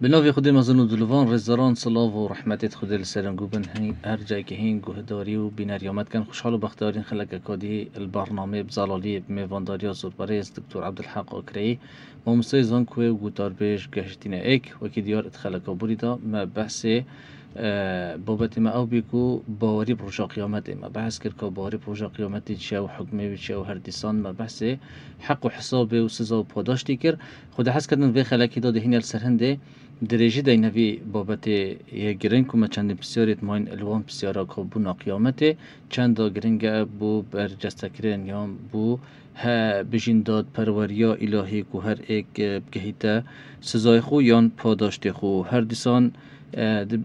به نام خدا مزن و دلوان رزداران صلاة و رحمت خدا لسرنگو بن هر جای که هین گهداری و بینریامت کن خوشحال و بختارین خلق اکادی البرنامه بزالالی بمیوانداری و زودباریز دکتور عبدالحق اکرهی ممسای زانکوه و گوتار بیش گشتین ایک وکی دیار اتخلقا بوریدا ما بحث بابت ما او بیکو باوری پروژا قیامت ما بحث کرد که باوری پروژا قیامتی چه و حکمه و چه و هر دیسان ما بحث حق و حساب و سزا و پاداشتی کرد خود حس کردن به خلقی داده هین السرهنده درجه دی نوی بابت یه گرنگ که ما چند بسیاریت ماین الوان بسیارا که بونا قیامته چند گرنگ بو برجسته کرن یا بو ها بجین داد پروریا الهی که هر ایک بگهیتا سزای خو یا پاداشت خو هر دیسان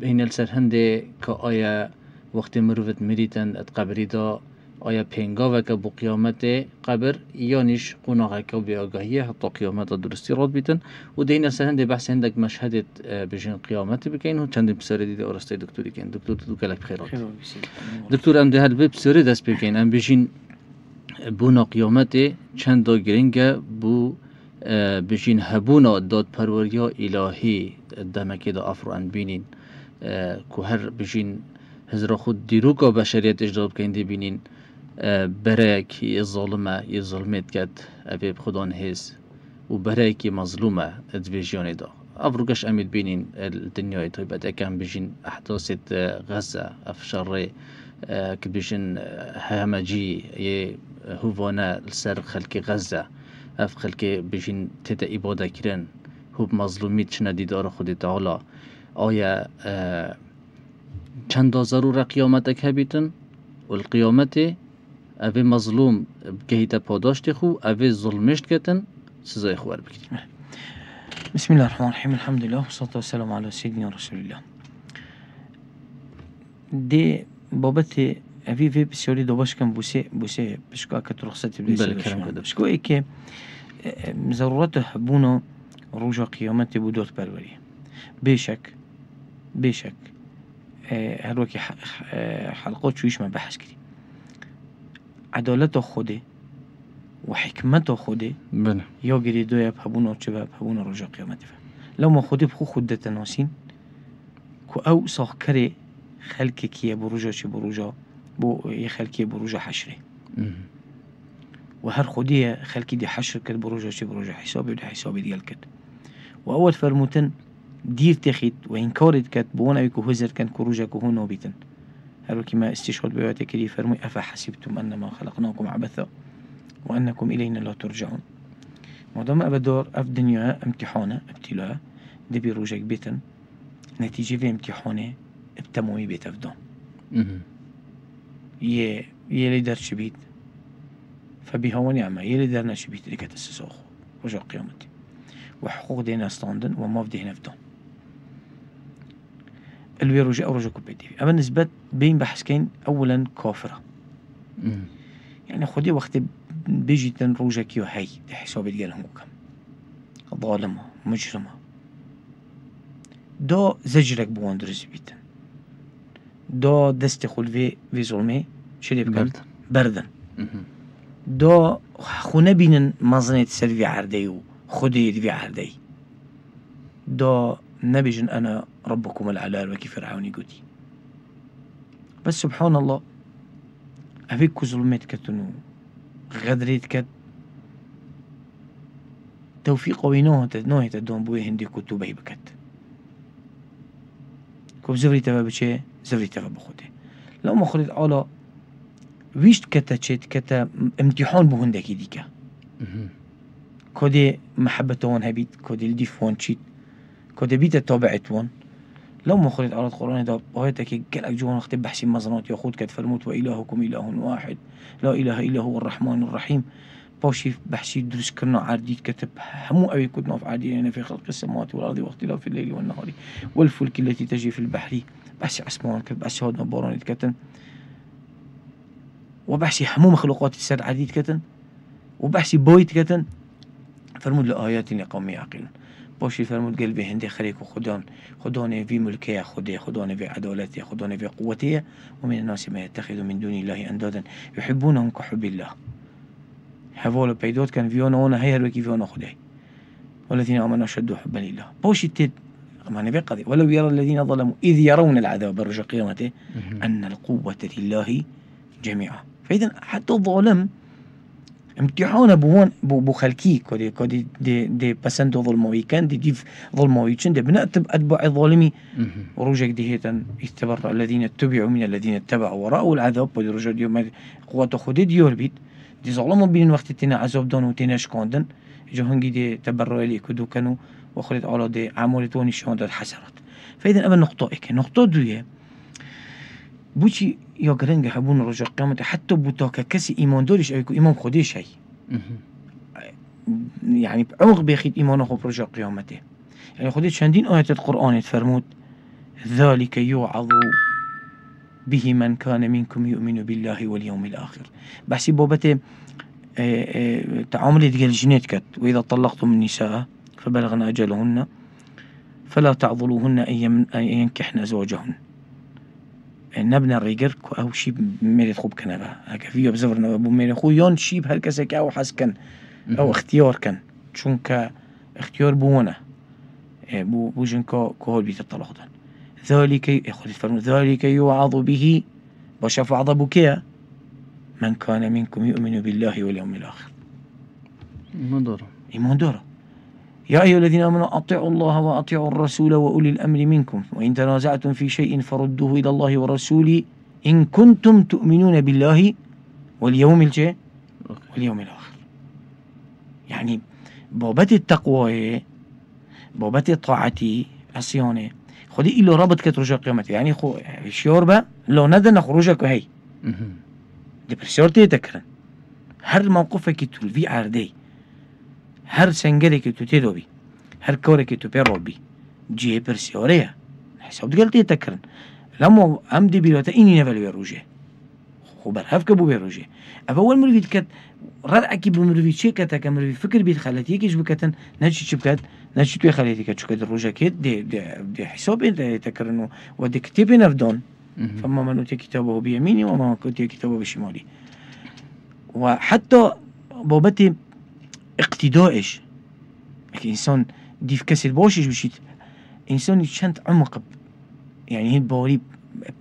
این السرهنده که آیا وقتی مروفت مریتن ات قبری دا آیا پینگاوه که بو قیامت قبر یا نیش قناغه که بی آگاهیه حتی قیامت درستی راد بیتن و ده این السرهنده بحث هندک مشهدت بجین قیامت بکن و چند بسیاری دیده ارسته دکتوری کن دکتور دو کلک بخیرات دکتور ام ده هل بسیاری دست بکن ام بجین بونا قیامت چند دا گرنگه بو بجین هبونا داد پروریا الهی دمکی دا افرو انبینین که هر بجین هزرا خود دیروکا بشریت اجراب کنده بینین برای که یه ظلمت کد اوی خدان هز و برای که مظلومه ادویجیانه دا افروگش امید بینین الدنیای توی بد اکم بجین احداثت غزه افشاره که بجین همه جی یه هوانه لسر خلق غزه اف خلق بجین تتا ایباده کرن هوب مظلومیت چنه دیدار خود تعالی آیا چند ضرور قیامت هبیتن و القیامت اوه مظلوم گهیت پاداشت خو اوه ظلمشت کتن سزای خوار بکریم. بسم الله الرحمن الرحیم الحمد لله والصلاة والسلام علی سیدنا رسول الله. ده بابت اوی بسیاری دوباش کن بوسه بشکا که رخصتی بله کرم کده بشکا ای که ضرورت حبونا روژا قیامت بودوت پروری بیشک هر وقت حلقات شویش ما بحث کردیم عدالت خوده و حکمت خوده بله یا گریدوی بحبون چه بحبون رجا قیامتی لو ما خوده بخو خود تناسین که او ساخکر خلق کیه بروجا چه بروجا بو یه خلقی بروجا حشره و هر خودی خلقی دی حشر کرد بروجا چه بروجا حسابی و دی حسابی دیل کرد و اول فرموتن دیر تخید و انکارت کرد بوان اوی که هزر کن که روژا که هون نابیتن هر وکی ما استشهاد بیوات کری فرموی افا حسیبتم انما خلقناكم عبثا و انکم الینا لا ترجعون مادام ابدار اف دنیا امتحانه ابتلاء دبی روژاک بیتن نتیجه في امتحانه ابتمومی بیت افدان یه لیدر شبید فبها ونعمه یه لیدر نشبید لكت السساخ رجا قيامتي وحقوق دينا استاندن وما في دينا افدان الوي رجاء ورجاء كوبيدي اما نسبة بين بحثكين اولا كافرة يعني خدي وقت بيجي تنروجا كيو هاي دي حساب ديالهم كم ظالمة مجرمة دا زجرك بوان درز بيتن دا دست خل في ظلمي شدي بكم بردن دا خونه بينن مزنيت سلفي عردي وخدي في عردي دا نبيجن أنا ربكم العلال وكي فرعوني قدي بس سبحان الله أفيك ظلمت كتنو غدريت كت توفيق وينوه تدون بوي هندي كتوبه بكت كوب زفري تفا بچه زفري تفا بخوده لو ما خلت على ويشت كتا چت كتا امتحان بهندكي ديكا كودي محبتوان هبيت كودي الديفوان چيت كودي بيتا تابعتوان لو ما خلت على القرآن دا آياتك قالك جوان اختب بحسي مزنات ياخود كت فرموت وإلهكم إله واحد لا إله إلا هو الرحمن الرحيم باشي بحسي دروس كرنا عرديت كتب همو أبي كنا في عادينا في خلق السماوات والأرض واختلاف الليل والنهار والفلك التي تجري في البحر بحسي عسمان كتب بحسي هاد نباران كتن وبحسي همو مخلوقات السر عديد كتن وبحسي بويت كتن فرمود لآيات لقوم يعقلون باشي فرمود قلبي هندي خريك خدان في ملكية خدان في عدالتي خدان في قوتي ومن الناس ما يتخذ من دون الله أندادا يحبونهم كحب الله حوالو بيدوت كان فيونا وانا هي هروكي فيونا خداي والذين آمنوا شدوا حبا لله باشي تد ما نبي قضية ولو يرى الذين ظلموا إذ يرون العذاب برج قيامته أن القوة لله جميعا. فإذا حتى الظالم امتحان بو خلقي كودي دي بسنت ظلموي كان دي ديف ظلموي كان دي بنأتب أتباع الظالمي ورجع دهيتا يتبرأ الذين اتبعوا من الذين اتبعوا ورأوا العذاب بدي رجع ديوم قوة خود ديور بيت دي ظلموا بين وقت تنا عذاب دون وتنا شكاندن جو هنجي دي تبرأ لي كدو كانوا وخلت على دي عملت ونشان داد حسرات. فإذا أبا نقطة إيك نقطة دوية بوشي يا جرنج حبون رجع قيامته حتى بوتاكا كسي إيمان دارش أو يكو إيمان خديش هاي يعني بعمق بيخيد إيمانه خب رجع قيامته. يعني خديش شندين آية القرآن تفرموت ذلك يوعظ به من كان منكم يؤمن بالله واليوم الآخر. بحسي بوبته تعامل ديال الجنات كت وإذا طلقتم النساء فبلغن أجلهن فلا تعضلوهن أن ينكحن أزواجهن. نبنا الرجال أو شيء مريض خوب كنبه هكا فيه بزفرنا أبو مريض خو يون شيء بهالكسك أو حسكن أو اختيار كان شون كاختيار بونا بوجن كهول بيت الطلاق ده. ذلك يأخذ الفرم ذلك يوعظ به بشاف عض بكيا من كان منكم يؤمن بالله واليوم الآخر. إيمان داره. يا أيها الذين آمنوا أطيعوا الله وأطيعوا الرسول وأولي الأمر منكم وإن تنازعتم في شيء فردوه إلى الله والرسول إن كنتم تؤمنون بالله واليوم الآخر. يعني بابت التقوى بابت الطاعة عصيانة خدي إلو رابط كترجع قيامته. يعني شوربة لو ندن خروجك هاي دي برسيورتي تكرن هر موقفك تلفي عردي هر سنگری که تو تیدو بی هر کوری که تو پیرو بی جیه پرسیوریه حساب دگلتی تکرن لما هم دی بیروتا اینی نفل بیروجه خو برهف که بو بیروجه اول مروفید کت رد بو مروفید چه کتا که مروفید فکر بید خلاتی یکیش بکتن نجی چی بکت نجی توی خلاتی کت چو کت روژه کت دی حساب انت تکرن و دی کتیب نفدان فما من اوتی کتابه بیمینی و ما اوتی کتابه بشمالی. وحتى بابتي اقتدائش إنسان ديف كسر باشش بشيت إنسان يشنت عمق يعني هين باوري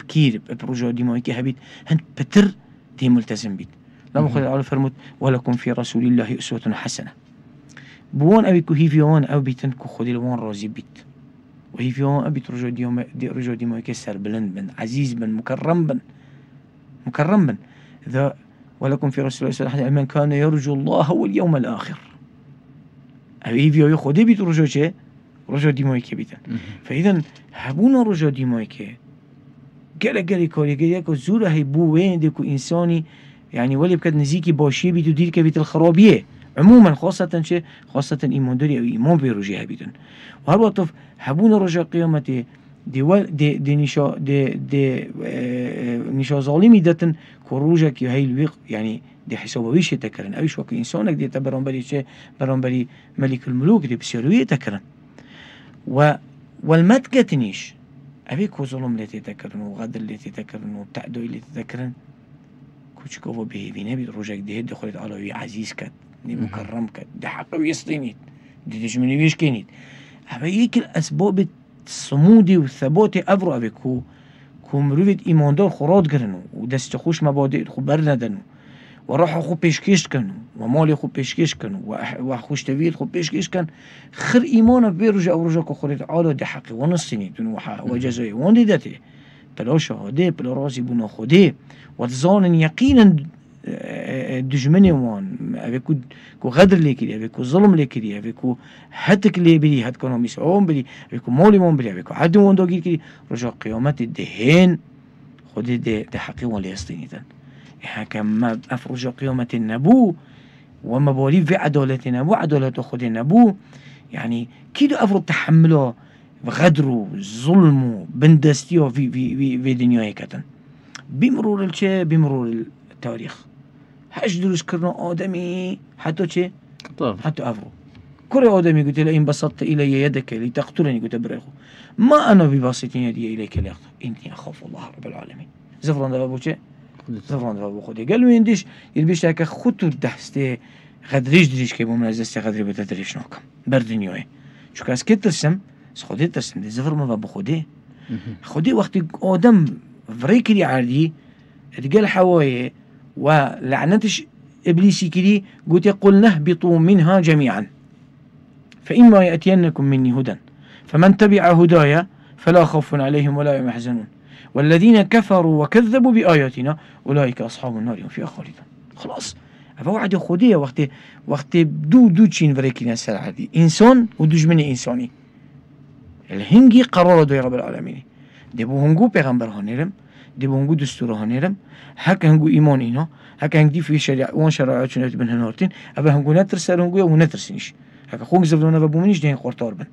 بكير بروجا ديما كي هبيت هن بتر دي ملتزم بيت. لما خذ على فرمت ولكم في رسول الله أسوة حسنة بوان أبي كو هيفيون أو بيتن كو خذ الوان رازي بيت وهيفيون أبي ترجع رجا ديما كسر بلند بن عزيز بن مكرم بن ذا ولكم في رسول الله صلى الله عليه وسلم من كان يرجو الله واليوم الآخر أبي فيو يخدي بيت رجو شيء رجو ديمايك بيتن. فإذا هبونا رجو ديمايك قال كاري كو زورة هي بو وين ديكو إنساني يعني ولي بكد نزيكي باشي بيتو دير كبيت الخرابية عموما خاصة إيمان داري أو إيمان بيرجيها بيتن. وهالوقت هبونا رجو قيامته دي نشا ظالمي دتن كروجك هاي الوق يعني دي حسابويش تكرن أيش وقت إنسانك دي برانبري ملك الملوك دي بسيروية تكرن والمتكتنيش أبيك ظلم اللي تتكرن وغدر اللي تتكرن وبتعدو اللي تتكرن كوش كوفو بيهبينا بيت روجك دي دخلت على عزيز كت دي مكرم كت دي حق ويسطينيت دي تجمني بيش كينيت أبيك الأسباب الصمودي والثباتي أفرو أبيك كو مروفيد إيمان دار خراد كرنو ودست خوش مبادئ خو برندنو وراحو خو پیشکش کنو و مالی خو پیشکش کنو و خوش توید خو پیشکش کن خر ایمان بیروج او رجا که خورید عالا دی حقی و نستینی دون و جزای وان دیدته بلا شهاده بلا رازی بنا خوده و تزانن یقینا دجمنی وان اوی کو غدر لیکری اوی کو ظلم لیکری اوی کو حتک لی بری حد کنو میسعون بری اوی کو مالی وان بری اوی کو حد وان داگیر کری رجا قیامت دهین خودی دی حقی وان لیستینی دن كما أفرج قيامة النبو ومبالي في عدالة النبو عدالة خود النبو يعني كيدو أفرج تحمله غدره ظلمه بندستيه في دنيا كتن بمرور التاريخ هاش دروس كرنا آدمي حتى چه حتى أفرج كل آدمي قلت له إن بسطت إلي يدك لتقتلني قلت بريخو ما أنا ببسط يدي إليك لأقتل إني أخاف الله رب العالمين زفران ده بابو چه زفران ده بخوده قالوا ينديش يلبيش هكا خطو دهسته غدريش دريش كي بومن از دسته غدري بتدريش ناكم بردنيوه چوك از كت ترسم خودی ترسم دی زفر ما بخودی خودی وقتی آدم فريكري عادي تقال حوايه ولعنتش إبليسي كري قلت قلنا اهبطوا منها جميعا فإما يأتينكم مني هدى فمن تبع هدايا فلا خوف عليهم ولا هم يحزنون والذين كفروا وكذبوا بآياتنا أولئك أصحاب النار هم فيها خالدون. خلاص فوعد خودية وقت دو تشين فريكري نسال عادي إنسان ودجمن إنساني الهنجي قرار دو رب العالمين دبو هنگو پیغمبر هانیرم دبو هنگو دستور هانیرم هک هنگو ایمان اینا هک هنگ دی في شریعت وان شرایط چنت بن هنارتين ابا هنگو نترسل هنگو یا نترسنیش هک خوگ زبلونه و بومنیش دین قرطار بن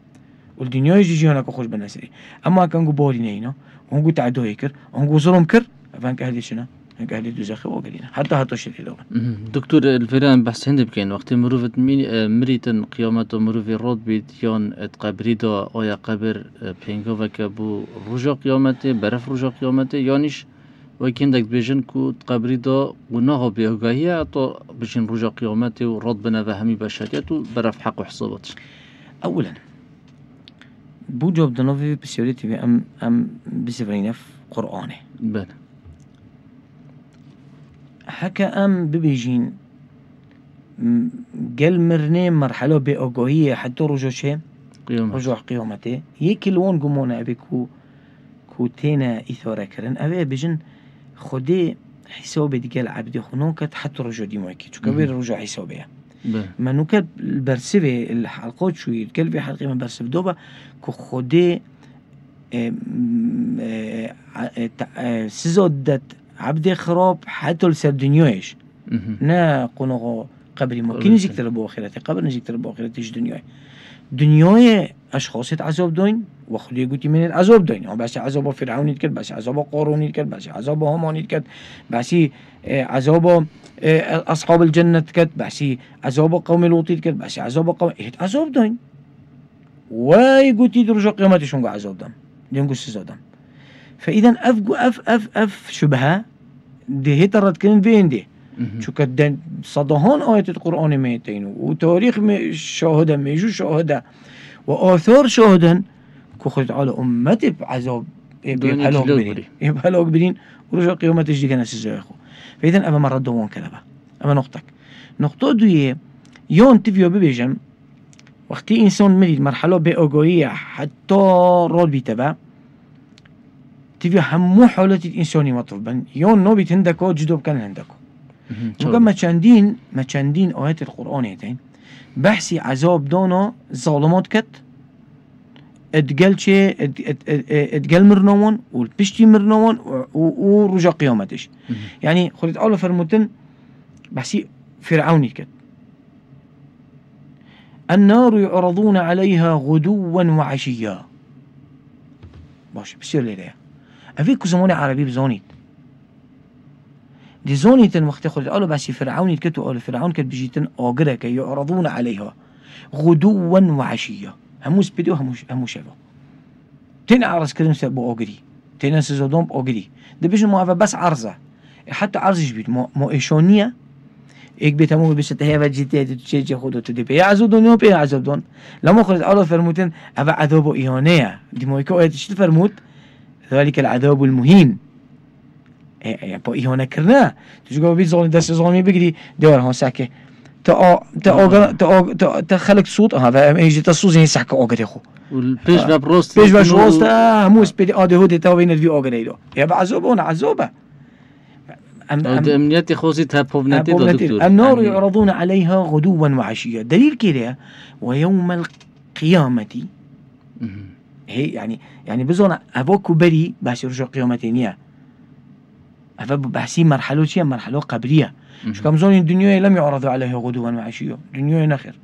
والدنيا جيجينا كخوش بالنسري اما كان جو بوري نينا هنگو تعدوي كر هنگو ظلم كر فانك اهلي شنا هنك اهلي دوزخ وقالينا حتى شري لو دكتور الفيران بحث هند بكين وقت مروفت مريتن قيامت مروفي رود بيت يان اتقبريدا آيا قبر بينغا وكبو رجا قيامته برف رجا قيامته يانيش وكندك بيجن كو تقبريدا وناها بيهغاهية عطا بيجن رجا قيامته ورد بنا وهمي بشريات وبرف حق وحسابات. اولا بو جواب دنوفي بسيوريتي بي ام بسفرينه في قرآنه بله هكا ام ببيجين قل مرنه مرحلة بأقوهية حتى رجوع رجوع قيامته يكي لون قمونا أبي كو تينا إثارة كرن أبي بيجن خدي حسابي ديال عبدي خنوكت حتى رجوع دي موكي شو كبير رجوع حسابيه ما نوكل البرسبة الحلقات شو يتكلم في حلقة من برسب دوبا كو خدي سزودت عبد خراب حتى لسر دنياش نا قنوغو قبري ما كي نجيك تربو آخرتي قبر نجيك تربو آخرتي إيش دنياي أشخاص عذاب دوين وخليه قلتي من العذاب دوين بس عذاب فرعون يتكلم بس عذاب قارون يتكلم بس عذاب هامان يتكلم بس عذاب أصحاب الجنة يتكلم بس عذاب قوم لوط يتكلم بس عذاب قوم عذاب دوين واي قلتي درجة قيامتي شونغ عذاب دم دين قص زادم فإذا أف شبهة دي هترت كلمة بين دي شو كدن صدهان آية القرآن ميتين وتاريخ شاهدة ميجو شاهدة وآثار شاهدا كخلت على أمتي بعذاب يبهلوك بدين ورجع قيامة تجدي كان سيزايخو فإذا أبا مرة دوان كذبة أبا نقطة دوية يون تفيو ببيجم وقتي إنسان مريد مرحلة بأقوية حتى رول بيتبع تفيو همو حالات الإنساني مطلوبا يون نوبي تندكو جدوب كان هندكو وكما ما چندين آيات القرآن هيتين بحثي عذاب دانا ظالمات كت اتقال چه اتقال مرنوان والبشتي مرنوان ورجا قيامتش يعني خلت أولا فرموتن بحثي فرعوني كت النار يعرضون عليها غدوا وعشيا باش بسير ليلة أفيكو زماني عربي بزونيت دي زونيتن وقت خلت أولا بحثي فرعوني كت وأولا فرعون كت بجيتن آقرك يعرضون عليها غدوا وعشيا هموس بدو هموش شبا تين عرض كريم سبو آقري تين سزادون بآقري ده بيجن موافا بس عرضه حتى عرضش بيت مو إيشانية ایک بیت همون بشه هوا جدیه چه خودت دی به عذاب دنیا به عذاب دون لما خلت الله فرموتن أبا عذاب إيانية دي مويكو آيات شو فرموت ذلك العذاب المهين با إيانة كرنا تجوا بيت ظالم دست ظالمي بقدي دور هون ساكه تا خلق صوت ها ايجي تصوز يعني ساكه اوغري خو والبيج بروست بيج بروست هموس بدي هودي تا وين في اوغري دو يا بعذابه عذابه أمنيتي خوزي تهبوبنتي دكتور النار يعرضون عليها غدوا وعشيا دليل كده ويوم القيامة هي يعني بزون أبوكو بري بس يرجع قيامتينيا أفب بحسي مرحلة شيء مرحلة قبرية شو كم زون الدنيا لم يعرضوا عليها غدوا وعشيا الدنيا نخر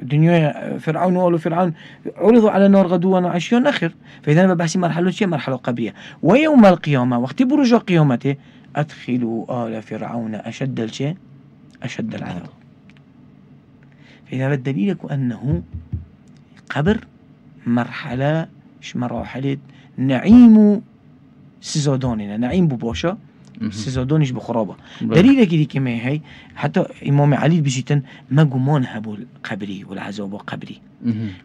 الدنيا فرعون وقالوا فرعون عرضوا على النار غدوا وعشيا نخر فإذا أنا بحسي مرحلة شيء مرحلة قبرية ويوم القيامة وقت برجع قيامته أدخلوا آل فرعون أشد الشيء أشد العذاب فإذا الدليل أنه قبر مرحلة مراحل نعيم سزاداننا نعيم بباشا سزادونش بخرابه بله. دليل كده كما هي حتى إمام علي بجيتن ما جمان هبو القبري والعذاب قبري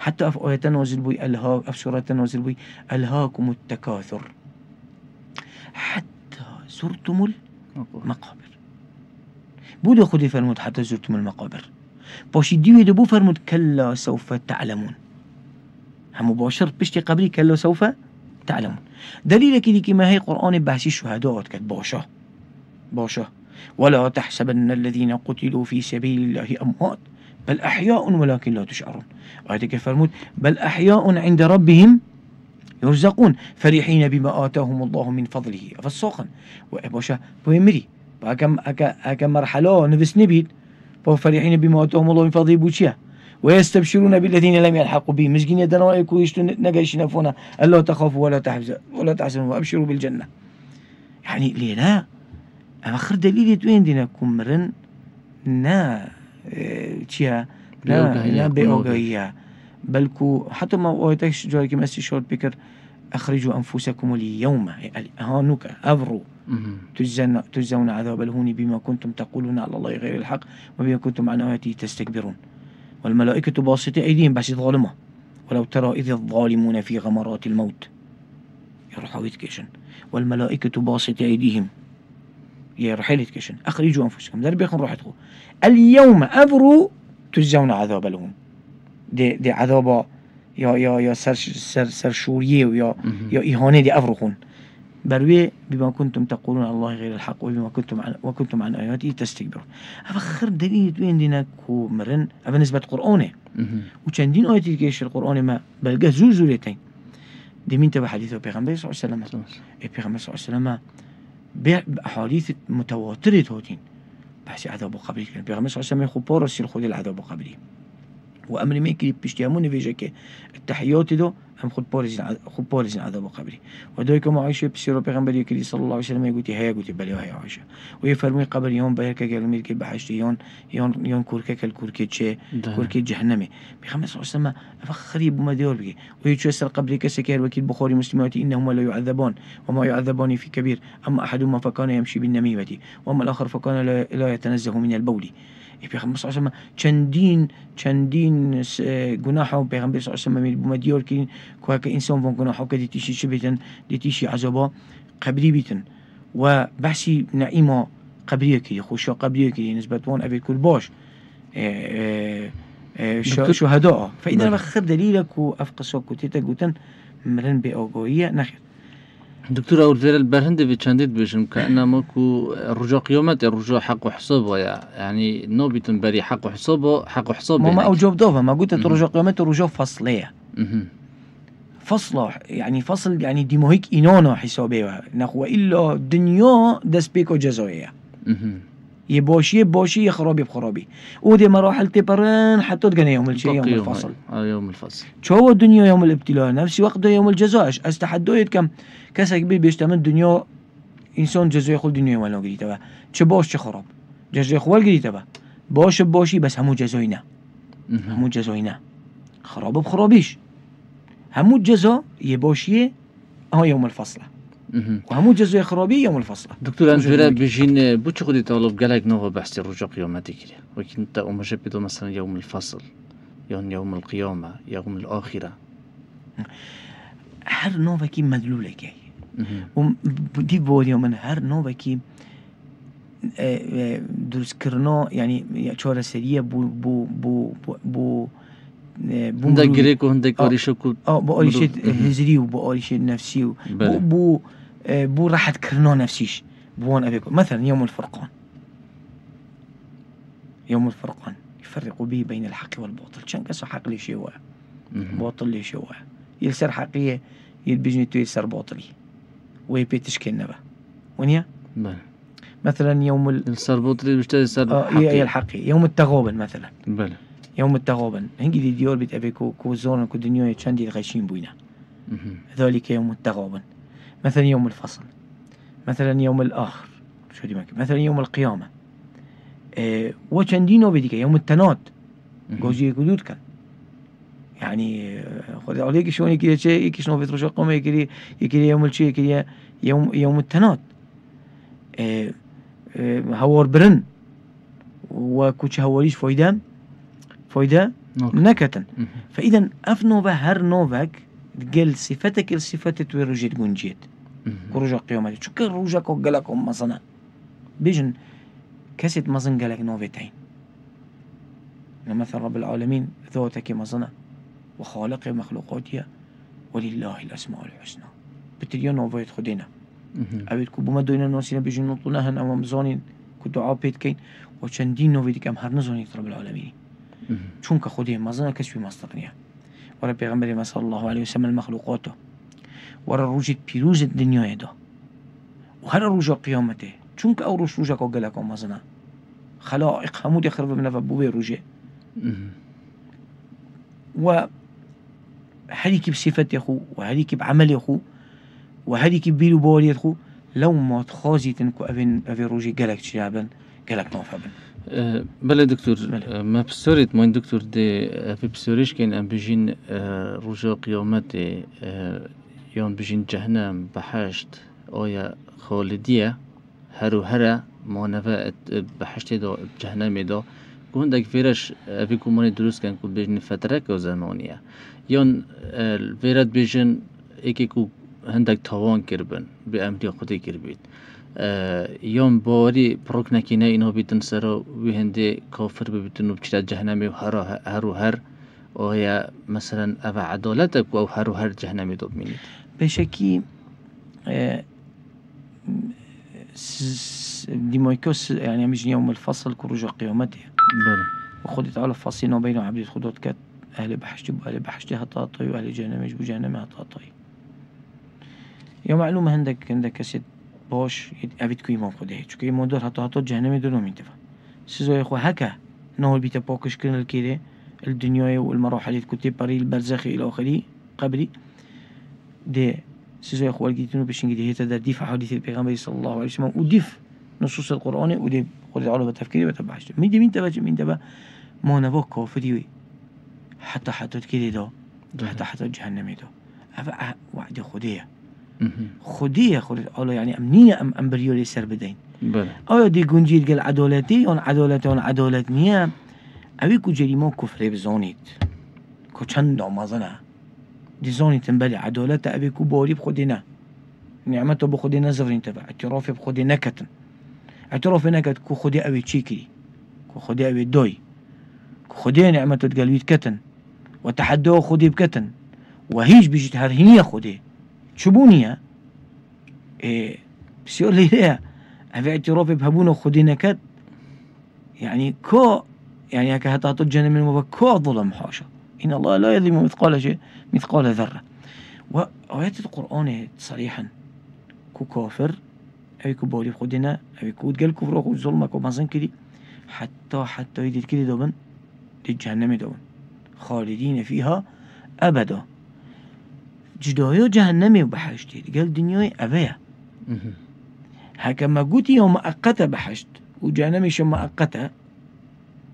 حتى في آيات نازل بي ألها في سورة نازل بي ألهاكم التكاثر حتى زرتم المقابر بودو خدي فرمود حتى زرتم المقابر باشي ديوي دبو فرمود كلا سوف تعلمون هم مباشر بشتي قبري كلا سوف تعلمون دليل كده كما هي قرآن بحثي الشهداء كانت باشا ولا تحسبن الذين قتلوا في سبيل الله أموات بل أحياء ولكن لا تشعرون آياتك فرمود بل أحياء عند ربهم يرزقون فرحين بما آتاهم الله من فضله فالسوقا وباشا بويمري أكا مرحلة نفس نبيل فرحين بما آتاهم الله من فضله بوشيا ويستبشرون بالذين لم يلحقوا بهم مسكين يدنا ويكو يشتون نجاش نفونا ألا تخافوا ولا تحزنوا وأبشروا بالجنة يعني ليه لا آخر دليل توين دينا كمرن نا تيا لا بأوجايا بلكو حتى ما وقتش جاي كم استشهاد بكر أخرجوا أنفسكم اليوم هانوك أفروا تجزون عذاب الهون بما كنتم تقولون على الله غير الحق وبما كنتم عن آياته تستكبرون والملائكة باسطة أيديهم بس ظالمة ولو ترى إذ الظالمون في غمرات الموت يروحوا يتكشن والملائكة باسطة أيديهم يروحوا يتكشن أخرجوا أنفسكم در بيخن روحتكم اليوم أفروا تجزون عذاب الهون دي عذاب يا سر شوريه ويا إهانة دي أفرخون بروي بما كنتم تقولون على الله غير الحق وكنتم عن آياته تستكبرون أفخر دليل وين دينا كو مرن أفا نسبة قرآنه وچندين آياتي كيش القرآن ما بلقى زورتين دي مين تبع حديثه بيغمبر صلى الله عليه وسلم بيغمبر صلى الله عليه وسلم بأحاديث متواترة هوتين بحثي عذاب قبري بيغمبر صلى الله عليه وسلم يخبار السير خذ العذاب قبري وأمر ما يكلي بيشتيامون فيجاك التحيات ده هم خد بارزين عذاب قبري ودايك ما عايشة بسيرة بيغمبر يكلي صلى الله عليه وسلم يقولي هيا قلت بلي هيا عايشة ويفرمي قبر يوم بهركة قال ميرك بحشتي يون كوركة الكوركة شيء كوركة جهنمي بيغمبر صلى الله عليه وسلم أفخريب وما ديور بيه ويتشسر قبري كسكير وكيل بخاري مسلمات إنهما لا يعذبان وما يعذبان في كبير أما أحدهما فكان يمشي بالنميمة وأما الآخر فكان لا يتنزه من البول پیغمبر صلی الله علیه و چندین گناهها پیغمبر صلی الله علیه و سلم مدیار کردن که انسان وان گناهها که دیتیشی چه بیتن دیتیشی عذابا قبری بیتن و بحثی نعیما قبریه کی خوشا قبریه کی نسبت وان ابي كل باش شهداء فإذا بخر دليلك وأفقسك وتيتا قوتن مرن بأوجوية نخير دكتور أولفير البرهند في چندید بشم كأنه ماكو رجاء قيامت رجاء حق وحساب يعني نوبيتن بري حق وحساب ما أوجب ضافة ما قلت رجاء قيامت رجاء فصلية فصلة يعني فصل يعني دي مهيك إنانا حسابيها نخوة إلا دنيا دس بيكو جزائية يباشي خرابي بخرابي ودي مراحل تبرن حتى تقني يوم الشيء يوم الفصل يوم الفصل شو الدنيا يوم الابتلاء نفس وقت يوم الجزاء استحدويت كم كسا كبير بيشتمل الدنيا إنسان جزاء يخل دنيا ولا قري تبع شو باش خراب جزاء يخل قري تبع باشي بس همو جزاينا خراب بخرابيش همو جزاء يباشيه يوم الفصل وهمو جزء خرابي يوم الفصل دكتور أنفيرا بيجين بوش خدي طالب قالك نوع بحث الرجاء قيامتي كده ولكن انت أمجبدو مثلا يوم الفصل يوم القيامة يوم الآخرة هر نوع كي مدلولة كي ودي بودي من هر نوع كي درس كرنا يعني شوارع سرية بو هندك جريك وهندك أريشة كل بأريشة هزري وبأريشة نفسي بو راحت كرنا نفسيش بوان أبيكو مثلا يوم الفرقان يفرق به بين الحق والباطل شان كسو حق لي شيء باطل لي شيء يلسر حقية يلبجني تو يلسر باطلي ويبيتش كنبه ونيا مثلا يوم يلسر باطلي بيشتري يلسر حقية الحقية يوم التغابن مثلا بله يوم التغابن هنجي دي ديور بيت أبيكو كوزون كو دنيا يتشاندي الغشين بوينا ذلك يوم التغابن مثلا يوم الفصل مثلا يوم الآخر شو دي ماكي مثلا يوم القيامة وچندينو بديك يوم التناد جوزي كدود كان يعني خد عليك شلون كده شيء كيش نو بتروح قوم يكري يوم الشيء يكري يوم التناد هور برن وكوش هوريش فايدة نكتن. فإذا أف نوفا هر نوفاك قل صفتك الصفات ويروجيت جونجيت كروجا قيامتي شو كروجا كوجلكم مثلا بيجن كسيت مزن قالك نوفتين مثل رب العالمين ذاتك مزنة وخالق مخلوقاتها ولله الأسماء الحسنى بتريون نوفيت خدينا أبيت كوبو ما دوينا نوسينا بيجن نطناهن أو مزانين كدعاء بيت كين وشندين نوفيت كم هر نزاني رب العالمين چونك خدين مزنة كسبي مصدرنيها ورا پیغمبر صلى الله عليه وسلم المخلوقاته ورا روجت بيروز الدنيا ده وهر روجا قيامته چونك او روجا كوجلك مزنة خلائق همود يخرب من فبوبي روجه و هذيك بصفات يخو وهذيك بعمل يخو وهذيك بيلو بوري يخو لو ما تخازي تنكو افين روجي جلك شابن جلك نافبن بله دكتور ما بسوريت مين دكتور دي في بسوريش كان ام بيجين رجاء قيامت يون بيجين جهنم بحشت آية خالدية هرا ما نفعت بحشت دا جهنم دا كوندك فيرش في كوماني دروس كان كود بيجين فترة كو زمانية يون فيرت بيجين ايكي كو هندك تاوان كربن بأمري خودي كربيت يوم باري بروك نكينا إنه بيتن سرا وهندي كافر ببيتنو بچتا جهنمي هر وهي مثلا أفا عدالتك أو هر جهنمي دوب مينيت بشكي ديمايكوس يعني مش يوم الفصل كروج قيامته بله وخدت على فصينا بين عبد خدوت كات أهل بحشتي هطاطي وأهل جهنم يجبو جهنم هطاطي يا معلومة عندك كسيت باش أبيت كوي ما خده چونکه این مدار حتی جهنم دو نمیتفا سيزوي خو هكا نهول بيتا باكش كرن الكيده الدنيا والمراحل الكتب بري البرزخ الى اخره قبلي دي سيزوي خو الجيتونو بشنجي هي تدريف حديث البيغمبر صلى الله عليه وسلم وديف نصوص القران ودي خد على التفكير وتبعش مين تبع ما نبا كافري حتى كده ده حتى جهنم ده افا وعد خديه خودیه خودت آلا يعني امنية ام بريولي سر بدين آیا دي گنجید گل عدالتي اون عدالت نیه اوی کو جريمه كفر بزانید کو چند آمازنه دي زانید تنبالي عدالت اوی کو باري بخودي نه نعمته بخودي نزفرين تبع اعتراف بخودي نكتن اعتراف نكت کو خودي اوی چي كري کو خودي اوی دوي کو خودي نعمته تقلويت كتن وتحدوه خودي بكتن وهيج بيجت هرهنية خودي شبونيا بسيقول لي ليه هذا اعتراف بهبونا خدينا كد يعني يعني هكا هتعطي الجنة من مبكو ظلم حاشا إن الله لا يظلم مثقال ذرة وآيات القرآن صريحا كو كافر أو كو بوري خدينا أو كو تقال كفر وخو ظلمك ومازن كدي حتى يدد كدي دوبن دي جهنم دوبن خالدين فيها أبدا جدايا جهنمي وبحشتي قال دنياي أبيا هكا ما قوتي يوم مؤقتة بحشت وجهنمي شو مؤقتة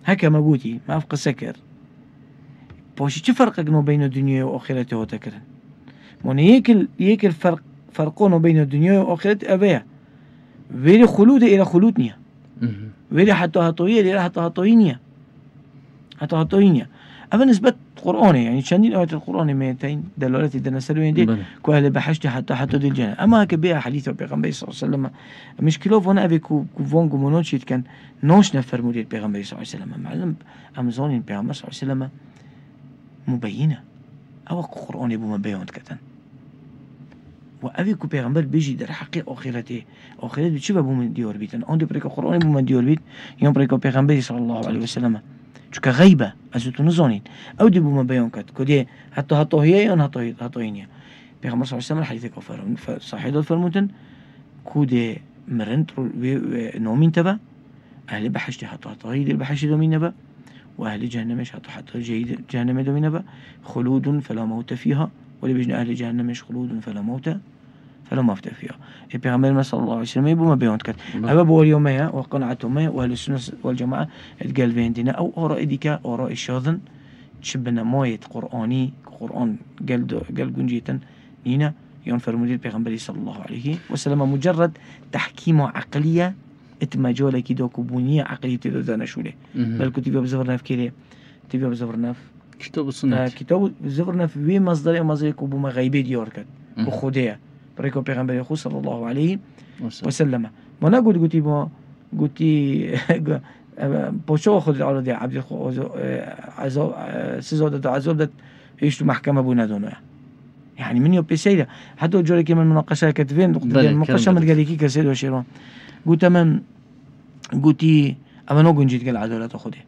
هكا ما قوتي ما أفق سكر باشي چه فرق ما بين الدنيا وآخرته وتكرن موني يكل فرقون بين الدنيا وآخرته أبيا ويلي خلود إلى خلودنيا ويلي حتى هطوية إلى حتى هطوينيا أما نسبة قرآني يعني شندين آيات القرآن 200 دلالات دنسلوين دي كوهل بحشتي حتى دي الجنة أما هكا بيها حديث بيغمبري صلى الله عليه وسلم مشكلة فانا أبي كوفون قمونوشيت كان نوش نفر مدير بيغمبري صلى الله عليه وسلم معلم أمزونين بيغمبري صلى الله عليه وسلم مبينة أو قرآن يبو مبيون كتن وأبي كو بيغمبر بيجي در حقي آخرته آخرت بيشي بابو من ديور بيتن آن دي بريكا قرآن يبو من ديور بيت يوم بريكا بيغمبري صلى الله عليه وسلم چونکه غیبه از تو نزانید او دی بوم بیان کرد کدی حتی هیه آن هطاینیه پیغمبر صلی الله علیه و سلم حدیث کافر صحیح فرمودن کود مرند نومین تبع اهل بحشت حتی هطاید البحشت دومین نبا و اهل جهنمش حتی جهنم دومین نبا خلود فلا موت فيها ولی بجن اهل جهنمش خلود فلا موت فيها پیغمبر صلی الله علیه و سلم بوم بیان کرد اما بوریومه و قناعتومه و اهل السنه والجماعه اتقال بيندنا او آراء ديكا آراء الشاذن تشبنا مايت قرآني قرآن قال جنجيتن نينا يون فرمودي پیغمبري صلى الله عليه وسلم مجرد تحكيم عقلية اتماجولة كده كوبونية عقلية تدودانا شوله بل كتبه بزفر نف كده تبه بزفر نف كتاب السنة كتاب بزفر نف وي مصدر كوبو ما غيبي ديار كد وخديه بريكو پیغمبري خو صلى الله عليه وسلم ما نقول قلتي ما قلتي بوشو خود على دي عبد خو عذاب سزاده عذاب ده ايش تو محكمة بو ندونه يعني من يوم بسيده حتى جوري كمان مناقشه كتفين المناقشه ما تقالي كي كسيد وشيرون قلت من قلتي اما نو جنجيت قال عداله خودي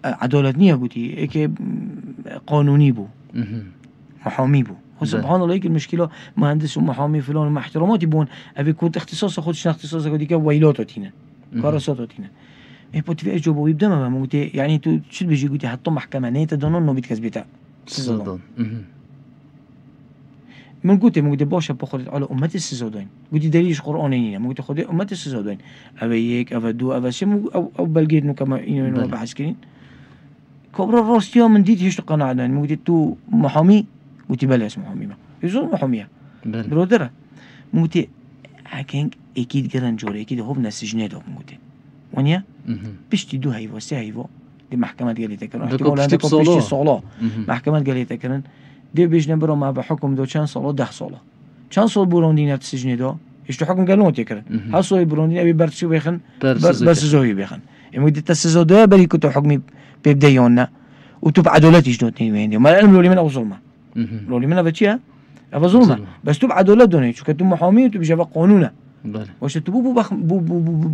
عدالة نية قلتي ايك قانوني بو محامي بو سبحان الله هيك المشكله مهندس ومحامي فلان ومع احتراماتي بون ابي كنت اختصاص خودش اختصاص قلتي ويلاتو تينا كارساتو تينا اي بوتي في اجوبه ويبدا ما قلتي يعني تو شو بيجي قلتي حطوا محكمه نيت دون انه بيتكسبتا سيزودون من قلت باشا بخورت على امتي السيزودين قلت دليلش قراني ما قلت خدي امتي السيزودين ابيك افدو افشم او بلقيت كما انه بحث كرين كبر الراستيا من ديت هيش قناعه ما قلت تو محامي قلت بلا اسمه محامي ما يزور محاميه برودره قلت هكين اكيد جران جوري اكيد هو من السجن ده قلت ونيا بيشتي دو هيفو سي هيفو دي محكمة قالت تكرن احتمال عندكم بيشتي صلاة محكمة قالت تكرن دي بيجنا برو ما بحكم دو چند صلاة 10 صلاة چند صلاة بروندين السجن ده اشتو حكم قالون تكرن حصل بروندين ابي برتشو بيخن بس زوي بيخن يمد تسزو ده بري كنت حكمي بيبدايونا وتب عدالتي شنو تنين ما العلم لولي من او ظلمه لولي من بتشيها ابا ظلمه بس تب عدالت دوني شو كنتم محامي وتب جاب قانونه واش تبو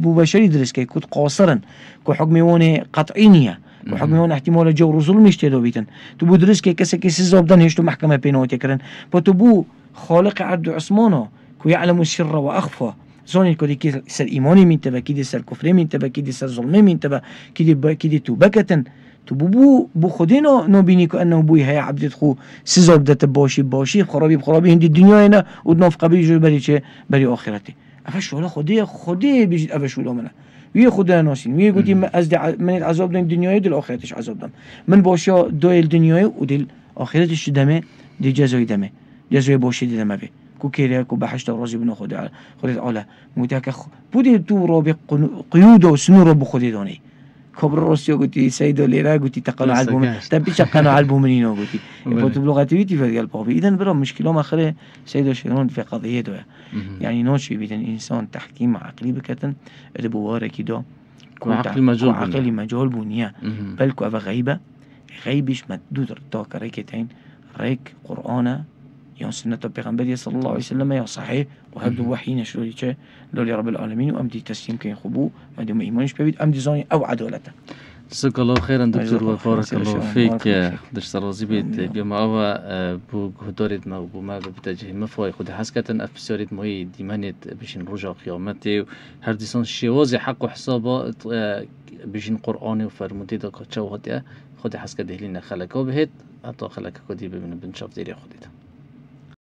بو بشري درس كي كنت قاصرا كو حكمي وني قطعينيه كو حكمي وني احتمال جور ظلم يشتدو بيتن تبو درس كي كسكي سزابدان هيشتو محكمه بينو تكرن فتبو خالق عبد عثمانه كو يعلم السر واخفى زوني كو دي سر ايماني من تبا كي دي سر كفري من تبا كي دي سر ظلمي من تبا كي دي توبكه تبو بو خدينا نبيني كأنه بوي هيا عبد خو سزابدت باشي خرابي هندي الدنيا هنا ودناف قبل جو بري آخرتي افش ولا خدي بيجي افش ولا منه وی خدا ناسین وی گویی من العذاب دم دنیای دل آخرتش عذاب دم من باشا دل دنیای و دل آخرتش دمه دی جزای دمه جزای باشی دمه به کو کیره کو بحشت راضی بنو خدا علا متاك بودي تو رابق قيود وسنور بخدي دوني كبر روسيا قلتي سيد ليرا قلتي تقنع البوم تبي تقنع البومنينو قلتي يبغى بلغتي في القلب اذا برا مشكله ما خلي سيد شيرون في قضيته يعني نوشي بيدن انسان تحكيم عقلي بكتن البواره كده عقلي مجهول بنيه بل كو غيبه غيبش مدود تا ركعتين ريك قرآن يا سنة البيغمبر صلى الله عليه وسلم يا صحيح وهذا وحي نشروا لي لولي رب العالمين وأمدي تسليم كين خبو ما دام إيمانش بيد أمدي زاني أو عدالته. جزاك الله خيرا دكتور وبارك الله فيك. خدش رازي بيت بما أوا بو هدارت ما بو ما بتجه مفاي خد حسكتن أفسرت ماي ديمانت بيشين رجع قيامته هر ديسان شوازي حق وحسابات بيشين قرآن وفرمودي دا كتشوهات خد حسكت دهلين خلقه بهت حتى خلقه كدي ببين بنشاف ديري خديته.